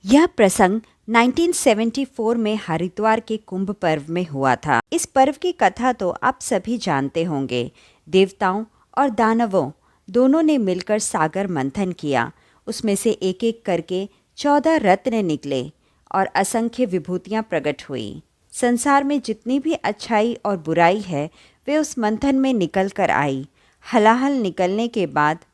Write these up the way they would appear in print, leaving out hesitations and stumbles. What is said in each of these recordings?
यह प्रसंग 1974 में हरिद्वार के कुंभ पर्व में हुआ था। इस पर्व की कथा तो आप सभी जानते होंगे। देवताओं और दानवों दोनों ने मिलकर सागर मंथन किया। उसमें से एक एक करके 14 रत्न निकले और असंख्य विभूतियां प्रकट हुई। संसार में जितनी भी अच्छाई और बुराई है वे उस मंथन में निकल कर आई। हलाहल निकलने के बाद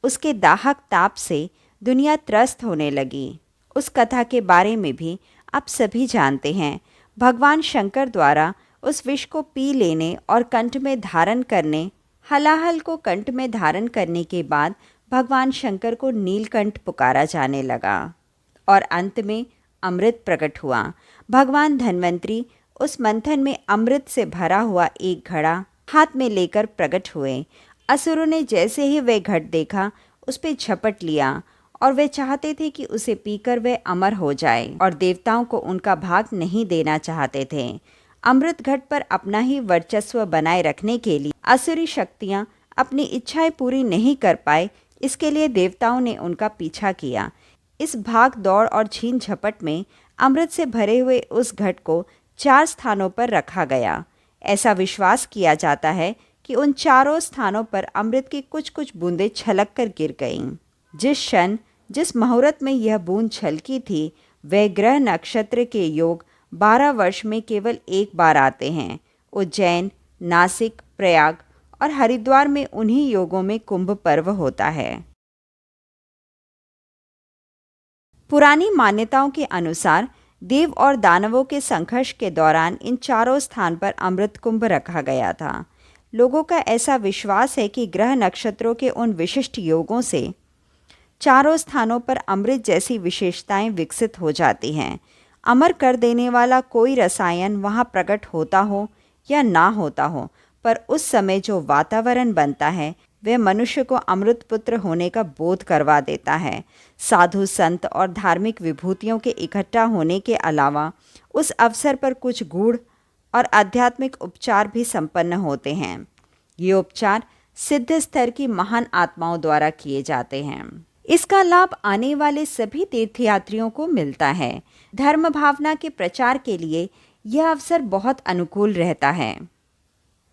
उसके दाहक ताप से दुनिया त्रस्त होने लगी। उस कथा के बारे में भी आप सभी जानते हैं। भगवान शंकर द्वारा उस विष को पी लेने और कंठ में धारण करने, हलाहल को कंठ में धारण करने के बाद भगवान शंकर को नीलकंठ पुकारा जाने लगा और अंत में अमृत प्रकट हुआ। भगवान धन्वंतरी उस मंथन में अमृत से भरा हुआ एक घड़ा हाथ में लेकर प्रकट हुए। असुरों ने जैसे ही वह घट देखा उस पे झपट लिया और वे चाहते थे कि उसे पीकर वे अमर हो जाए और देवताओं को उनका भाग नहीं देना चाहते थे। अमृत घट पर अपना ही वर्चस्व बनाए रखने के लिए असुरी शक्तियां अपनी इच्छाएं पूरी नहीं कर पाए, इसके लिए देवताओं ने उनका पीछा किया। इस भाग दौड़ और छीन झपट में अमृत से भरे हुए उस घट को 4 स्थानों पर रखा गया। ऐसा विश्वास किया जाता है कि उन चारों स्थानों पर अमृत की कुछ कुछ बूंदें छलक कर गिर गईं। जिस क्षण जिस मुहूर्त में यह बूंद छलकी थी वह ग्रह नक्षत्र के योग 12 वर्ष में केवल एक बार आते हैं। उज्जैन, नासिक, प्रयाग और हरिद्वार में उन्हीं योगों में कुंभ पर्व होता है। पुरानी मान्यताओं के अनुसार देव और दानवों के संघर्ष के दौरान इन चारों स्थान पर अमृत कुंभ रखा गया था। लोगों का ऐसा विश्वास है कि ग्रह नक्षत्रों के उन विशिष्ट योगों से चारों स्थानों पर अमृत जैसी विशेषताएं विकसित हो जाती हैं। अमर कर देने वाला कोई रसायन वहां प्रकट होता हो या ना होता हो, पर उस समय जो वातावरण बनता है वह मनुष्य को अमृत पुत्र होने का बोध करवा देता है। साधु संत और धार्मिक विभूतियों के इकट्ठा होने के अलावा उस अवसर पर कुछ गूढ़ और आध्यात्मिक उपचार भी संपन्न होते हैं। ये उपचार सिद्ध स्तर की महान आत्माओं द्वारा किए जाते हैं। इसका लाभ आने वाले सभी तीर्थयात्रियों को मिलता है। धर्म भावना के प्रचार के लिए यह अवसर बहुत अनुकूल रहता है।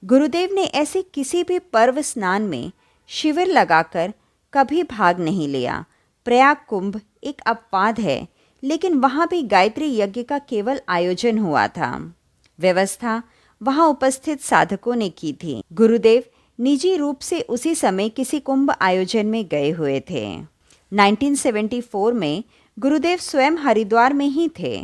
गुरुदेव ने ऐसे किसी भी पर्व स्नान में शिविर लगाकर कभी भाग नहीं लिया। प्रयाग कुंभ एक अपवाद है, लेकिन वहाँ भी गायत्री यज्ञ का केवल आयोजन हुआ था। व्यवस्था वहाँ उपस्थित साधकों ने की थी। गुरुदेव निजी रूप से उसी समय किसी कुंभ आयोजन में गए हुए थे। 1974 में गुरुदेव स्वयं हरिद्वार में ही थे।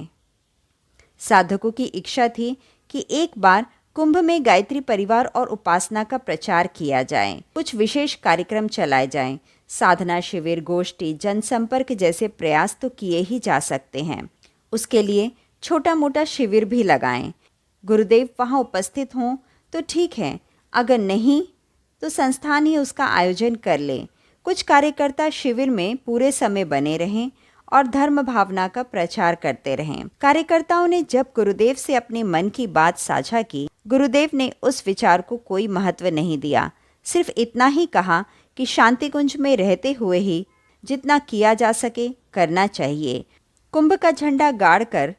साधकों की इच्छा थी कि एक बार कुंभ में गायत्री परिवार और उपासना का प्रचार किया जाए, कुछ विशेष कार्यक्रम चलाए जाएं। साधना शिविर, गोष्ठी, जनसंपर्क जैसे प्रयास तो किए ही जा सकते हैं। उसके लिए छोटा मोटा शिविर भी लगाएं। गुरुदेव वहां उपस्थित हों तो ठीक है, अगर नहीं तो संस्थान ही उसका आयोजन कर ले। कुछ कार्यकर्ता शिविर में पूरे समय बने रहें और धर्म भावना का प्रचार करते रहें। कार्यकर्ताओं ने जब गुरुदेव से अपने मन की बात साझा की, गुरुदेव ने उस विचार को कोई महत्व नहीं दिया। सिर्फ इतना ही कहा कि शांति कुंज में रहते हुए ही जितना किया जा सके करना चाहिए। कुंभ का झंडा गाड़ कर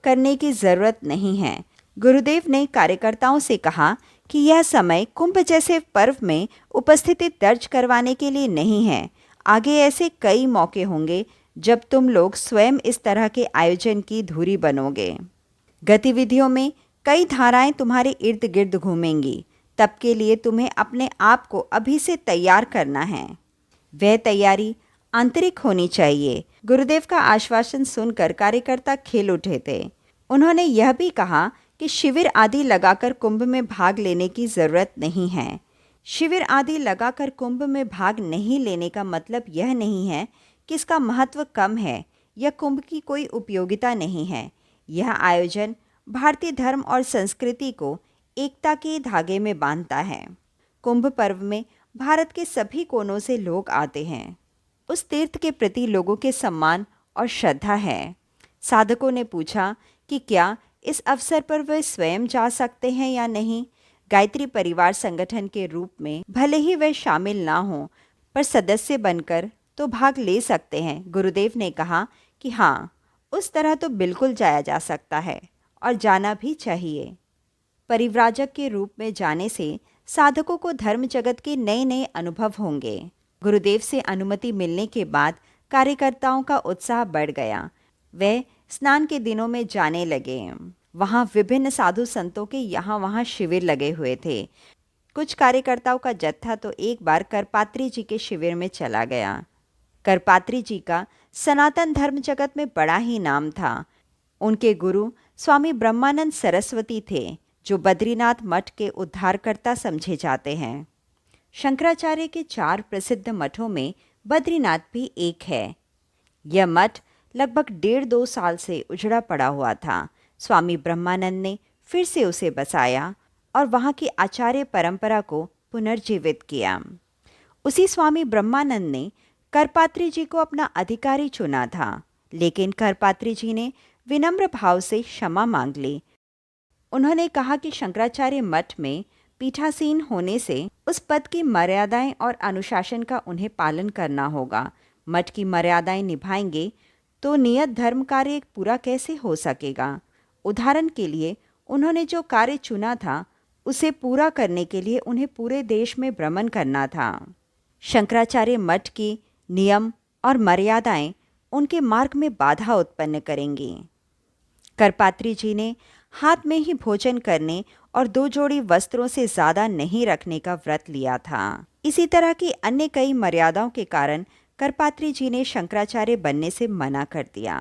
करने की जरूरत नहीं है। गुरुदेव ने कार्यकर्ताओं से कहा कि यह समय कुंभ जैसे पर्व में उपस्थिति दर्ज करवाने के लिए नहीं है। आगे ऐसे कई मौके होंगे जब तुम लोग स्वयं इस तरह के आयोजन की धुरी बनोगे। गतिविधियों में कई धाराएं तुम्हारे इर्द गिर्द घूमेंगी। तब के लिए तुम्हें अपने आप को अभी से तैयार करना है। वह तैयारी आंतरिक होनी चाहिए। गुरुदेव का आश्वासन सुनकर कार्यकर्ता खेल उठे थे। उन्होंने यह भी कहा कि शिविर आदि लगाकर कुंभ में भाग लेने की ज़रूरत नहीं है। शिविर आदि लगाकर कुंभ में भाग नहीं लेने का मतलब यह नहीं है कि इसका महत्व कम है या कुंभ की कोई उपयोगिता नहीं है। यह आयोजन भारतीय धर्म और संस्कृति को एकता के धागे में बांधता है। कुंभ पर्व में भारत के सभी कोनों से लोग आते हैं। उस तीर्थ के प्रति लोगों के सम्मान और श्रद्धा है। साधकों ने पूछा कि क्या इस अवसर पर वे स्वयं जा सकते हैं या नहीं। गायत्री परिवार संगठन के रूप में भले ही वे शामिल ना हों, पर सदस्य बनकर तो भाग ले सकते हैं। गुरुदेव ने कहा कि हाँ, उस तरह तो बिल्कुल जाया जा सकता है और जाना भी चाहिए। परिव्राजक के रूप में जाने से साधकों को धर्म जगत के नए नए अनुभव होंगे। गुरुदेव से अनुमति मिलने के बाद कार्यकर्ताओं का उत्साह बढ़ गया। वे स्नान के दिनों में जाने लगे। वहाँ विभिन्न साधु संतों के यहाँ वहाँ शिविर लगे हुए थे। कुछ कार्यकर्ताओं का जत्था तो एक बार करपात्री जी के शिविर में चला गया। करपात्री जी का सनातन धर्म जगत में बड़ा ही नाम था। उनके गुरु स्वामी ब्रह्मानंद सरस्वती थे, जो बद्रीनाथ मठ के उद्धारकर्ता समझे जाते हैं। शंकराचार्य के 4 प्रसिद्ध मठों में बद्रीनाथ भी एक है। यह मठ लगभग 1.5-2 साल से उजड़ा पड़ा हुआ था। स्वामी ब्रह्मानंद ने फिर से उसे बसाया और वहाँ की आचार्य परंपरा को पुनर्जीवित किया। उसी स्वामी ब्रह्मानंद ने करपात्री जी को अपना अधिकारी चुना था, लेकिन करपात्री जी ने विनम्र भाव से क्षमा मांग ली। उन्होंने कहा कि शंकराचार्य मठ में पीठासीन होने से उस पद की मर्यादाएं और अनुशासन का उन्हें पालन करना होगा। मठ की मर्यादाएं निभाएंगे तो नियत धर्म कार्य पूरा कैसे हो सकेगा। उदाहरण के लिए उन्होंने जो कार्य चुना था उसे पूरा करने के लिए उन्हें पूरे देश में भ्रमण करना था। शंकराचार्य मठ की नियम और मर्यादाएं उनके मार्ग में बाधा उत्पन्न करेंगी। करपात्री जी ने हाथ में ही भोजन करने और 2 जोड़ी वस्त्रों से ज़्यादा नहीं रखने का व्रत लिया था। इसी तरह की अन्य कई मर्यादाओं के कारण करपात्री जी ने शंकराचार्य बनने से मना कर दिया।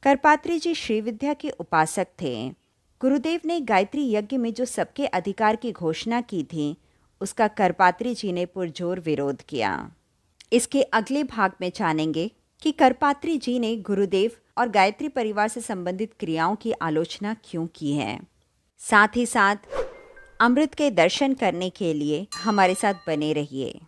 करपात्री जी श्रीविद्या के उपासक थे। गुरुदेव ने गायत्री यज्ञ में जो सबके अधिकार की घोषणा की थी, उसका करपात्री जी ने पुरजोर विरोध किया। इसके अगले भाग में जानेंगे कि करपात्री जी ने गुरुदेव और गायत्री परिवार से संबंधित क्रियाओं की आलोचना क्यों की है। साथ ही साथ अमृत के दर्शन करने के लिए हमारे साथ बने रहिए।